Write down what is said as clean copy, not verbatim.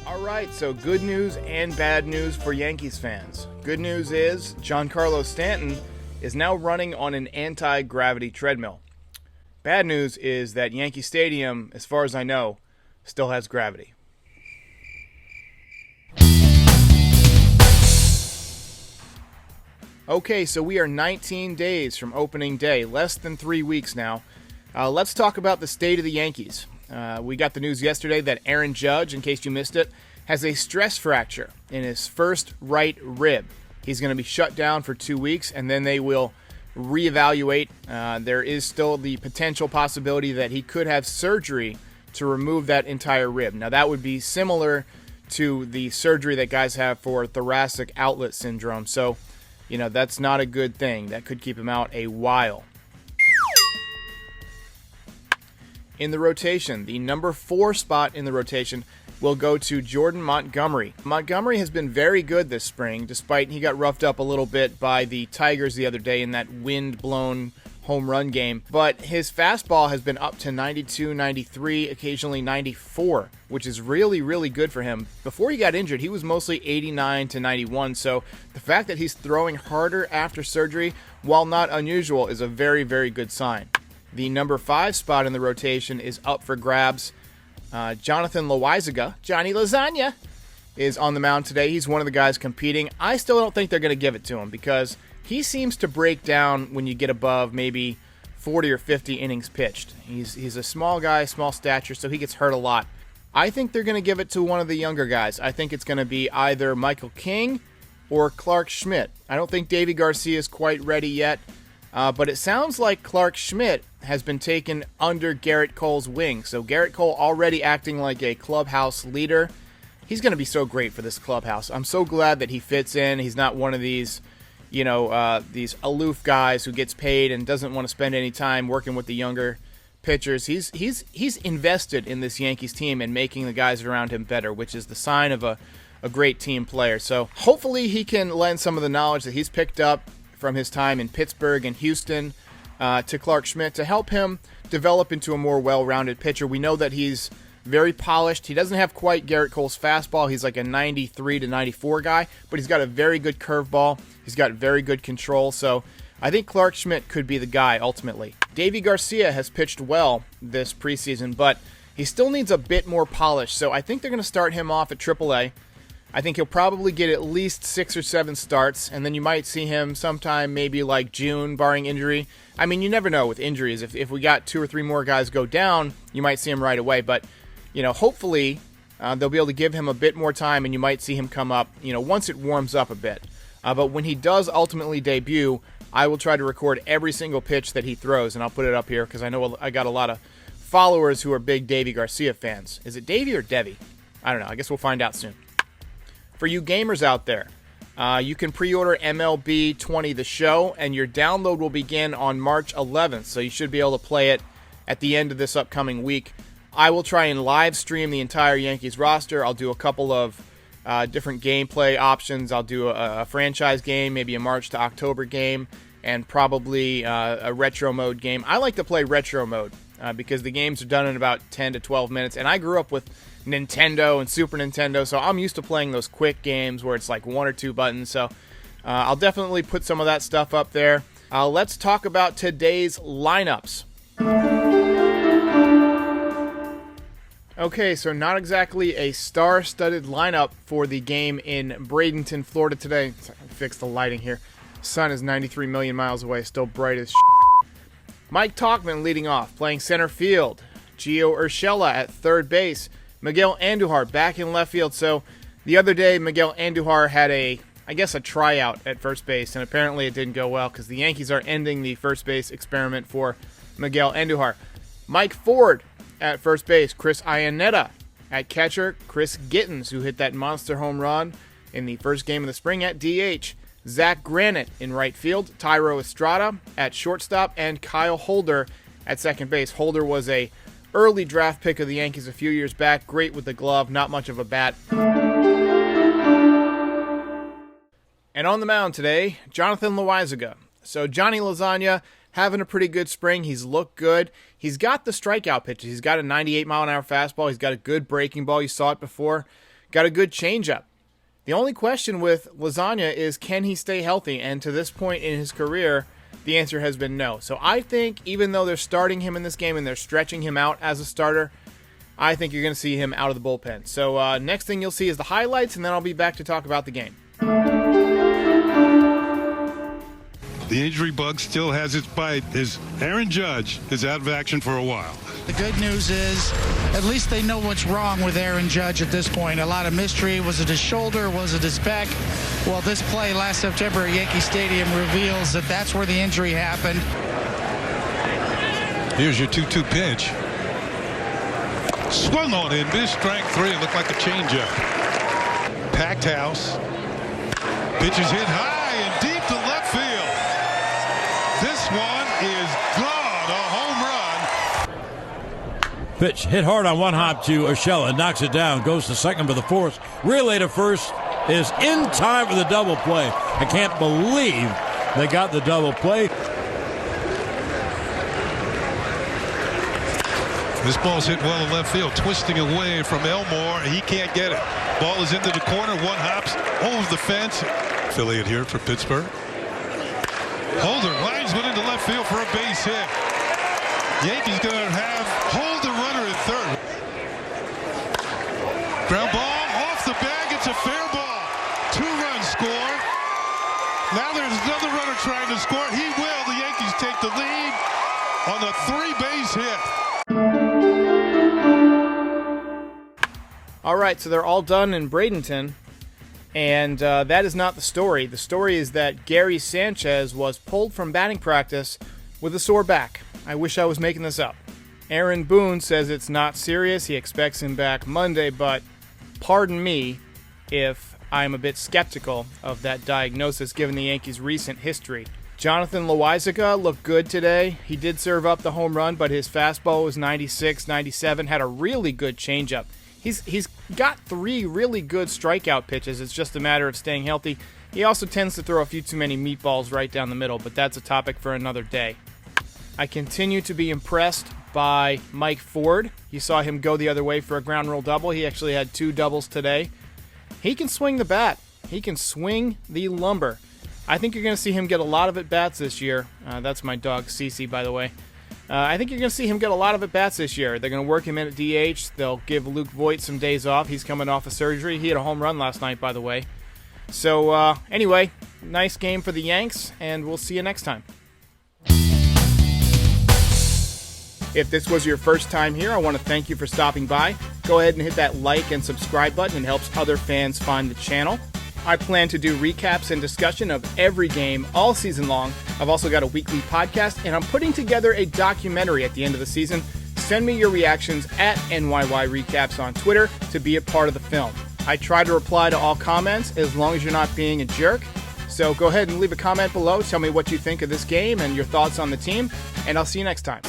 All right, so good news and bad news for Yankees fans. Good news is Giancarlo Stanton is now running on an anti-gravity treadmill. Bad news is that Yankee Stadium, as far as I know, still has gravity. Okay, so we are 19 days from opening day, less than 3 weeks now. Let's talk about the state of the Yankees. We got the news yesterday that Aaron Judge, in case you missed it, has a stress fracture in his first right rib. He's going to be shut down for 2 weeks, and then they will reevaluate. There is still the potential possibility that he could have surgery to remove that entire rib. Now, that would be similar to the surgery that guys have for thoracic outlet syndrome. So, that's not a good thing. That could keep him out a while. In the rotation, the number 4 spot in the rotation will go to Jordan Montgomery. Montgomery has been very good this spring, despite he got roughed up a little bit by the Tigers the other day in that wind-blown home run game. But his fastball has been up to 92, 93, occasionally 94, which is really, really good for him. Before he got injured, he was mostly 89 to 91, so the fact that he's throwing harder after surgery, while not unusual, is a very, very good sign. The number 5 spot in the rotation is up for grabs. Jonathan Loaisiga, Johnny Lasagna, is on the mound today. He's one of the guys competing. I still don't think they're going to give it to him because he seems to break down when you get above maybe 40 or 50 innings pitched. He's a small guy, small stature, so he gets hurt a lot. I think they're going to give it to one of the younger guys. I think it's going to be either Michael King or Clark Schmidt. I don't think Deivi Garcia is quite ready yet. But it sounds like Clark Schmidt has been taken under Garrett Cole's wing. So Garrett Cole already acting like a clubhouse leader. He's going to be so great for this clubhouse. I'm so glad that he fits in. He's not one of these, these aloof guys who gets paid and doesn't want to spend any time working with the younger pitchers. He's invested in this Yankees team and making the guys around him better, which is the sign of a great team player. So hopefully he can lend some of the knowledge that he's picked up from his time in Pittsburgh and Houston to Clark Schmidt to help him develop into a more well-rounded pitcher. We know that he's very polished. He doesn't have quite Garrett Cole's fastball. He's like a 93 to 94 guy, but he's got a very good curveball. He's got very good control. So I think Clark Schmidt could be the guy ultimately. Deivi Garcia has pitched well this preseason, but he still needs a bit more polish. So I think they're going to start him off at AAA. I think he'll probably get at least 6 or 7 starts, and then you might see him sometime maybe like June, barring injury. I mean, you never know with injuries. If we got 2 or 3 more guys go down, you might see him right away. But, hopefully they'll be able to give him a bit more time, and you might see him come up, once it warms up a bit. But when he does ultimately debut, I will try to record every single pitch that he throws, and I'll put it up here because I know I got a lot of followers who are big Deivi Garcia fans. Is it Davey or Devi? I don't know. I guess we'll find out soon. For you gamers out there, you can pre-order MLB 20 The Show, and your download will begin on March 11th, so you should be able to play it at the end of this upcoming week. I will try and live stream the entire Yankees roster. I'll do a couple of different gameplay options. I'll do a franchise game, maybe a March to October game, and probably a retro mode game. I like to play retro mode because the games are done in about 10 to 12 minutes, and I grew up with Nintendo and Super Nintendo, so I'm used to playing those quick games where it's like 1 or 2 buttons. So I'll definitely put some of that stuff up there. Let's talk about today's lineups. Okay, so not exactly a star-studded lineup for the game in Bradenton, Florida today. Fix the lighting here. Sun is 93 million miles away, still bright as Mike Tauchman leading off, playing center field. Gio Urshela at third base. Miguel Andujar back in left field. So the other day, Miguel Andujar had a tryout at first base, and apparently it didn't go well because the Yankees are ending the first base experiment for Miguel Andujar. Mike Ford at first base. Chris Iannetta at catcher. Chris Gittens, who hit that monster home run in the first game of the spring, at DH. Zach Granite in right field. Tyro Estrada at shortstop, and Kyle Holder at second base. Holder was a early draft pick of the Yankees a few years back. Great with the glove, not much of a bat. And on the mound today, Jonathan Loaisiga. So Johnny Lasagna having a pretty good spring. He's looked good. He's got the strikeout pitches. He's got a 98-mile-an-hour fastball. He's got a good breaking ball. You saw it before. got a good changeup. The only question with Loaisiga is, can he stay healthy? And to this point in his career, the answer has been no. So I think even though they're starting him in this game and they're stretching him out as a starter, I think you're going to see him out of the bullpen. So next thing you'll see is the highlights, and then I'll be back to talk about the game. The injury bug still has its bite as Aaron Judge is out of action for a while. The good news is at least they know what's wrong with Aaron Judge at this point. A lot of mystery. Was it his shoulder? Was it his back? Well, this play last September at Yankee Stadium reveals that that's where the injury happened. Here's your 2-2 pitch. Swung on in, missed strike three. It looked like a changeup. Packed house. Pitches hit high and deep to left field. This one is gone. A home run. Pitch hit hard on one hop to Urshela. Knocks it down. Goes to second for the force. Relay to first is in time for the double play. I can't believe they got the double play. This ball's hit well in left field, twisting away from Elmore. He can't get it. Ball is into the corner. One hops over the fence. Affiliate here for Pittsburgh. Holder lines one into left field for a base hit. Yankees going to have Holder runner at third. Ground ball off the bag. It's a fair ball. 2-run score. Now there's another runner trying to score. He will. The Yankees take the lead on a 3-base hit. All right, so they're all done in Bradenton, and that is not the story. The story is that Gary Sanchez was pulled from batting practice with a sore back. I wish I was making this up. Aaron Boone says it's not serious. He expects him back Monday, but pardon me if I'm a bit skeptical of that diagnosis given the Yankees' recent history. Jonathan Loaisiga looked good today. He did serve up the home run, but his fastball was 96, 97, had a really good changeup. He's got 3 really good strikeout pitches. It's just a matter of staying healthy. He also tends to throw a few too many meatballs right down the middle, but that's a topic for another day. I continue to be impressed by Mike Ford. You saw him go the other way for a ground rule double. He actually had 2 doubles today. He can swing the bat. He can swing the lumber. I think you're going to see him get a lot of at-bats this year. That's my dog, Cece, by the way. I think you're going to see him get a lot of at-bats this year. They're going to work him in at DH. They'll give Luke Voigt some days off. He's coming off of surgery. He had a home run last night, by the way. So, anyway, nice game for the Yanks, and we'll see you next time. If this was your first time here, I want to thank you for stopping by. Go ahead and hit that like and subscribe button. It helps other fans find the channel. I plan to do recaps and discussion of every game all season long. I've also got a weekly podcast, and I'm putting together a documentary at the end of the season. Send me your reactions at NYY Recaps on Twitter to be a part of the film. I try to reply to all comments as long as you're not being a jerk. So go ahead and leave a comment below. Tell me what you think of this game and your thoughts on the team, and I'll see you next time.